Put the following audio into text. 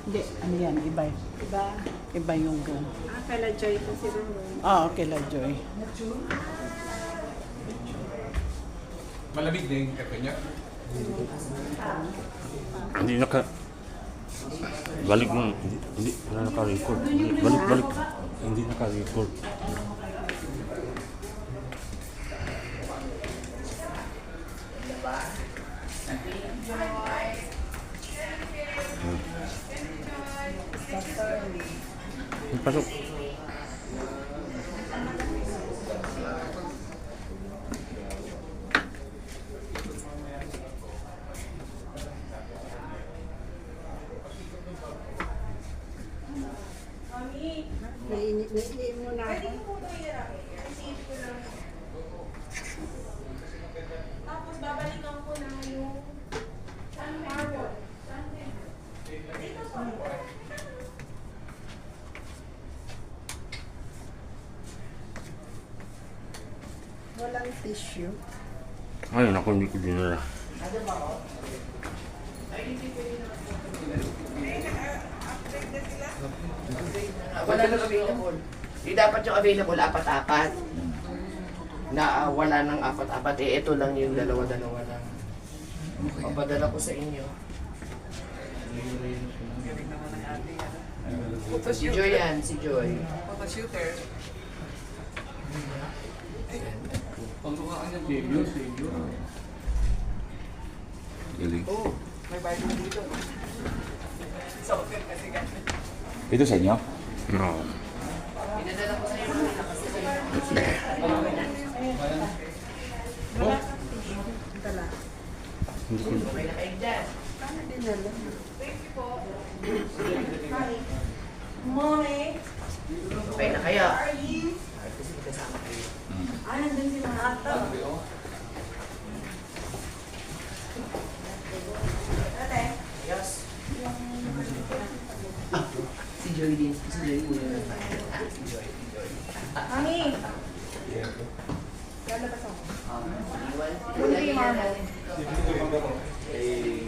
Hindi, ano yan, iba. Diba? Iba yung gown. Kala Joy ko siguro. Okay la Joy. Malamig na yung kape niya. Hindi naka... Balik mo. Hindi na naka-record. Balik. Hindi naka-record. Pasok. Naiinip mo na ako. Tapos babalikan ko na yung Marble. Dito sa Walang tissue. Ay, naku, hindi ko dinala. Wala nang available. Di dapat yung available apat-apat. Na wala nang apat-apat. Ito lang yung dalawa-dalawa lang. Papadala ko sa inyo. Si Joy yan, si Joy. Galing. Oh, may bayad mo dito. Ito sa inyo? No. Pinadala ko sa inyo. Okay na kayo dyan. Mommy, Okay na kayo. are you? Kasi kasama kayo. Nandun si mga ata. Ate, Yes. Si Joy din. Si Joy din. Si Joy. Mami. Lalabas ako. Iwan. Hindi, Marble. Eh,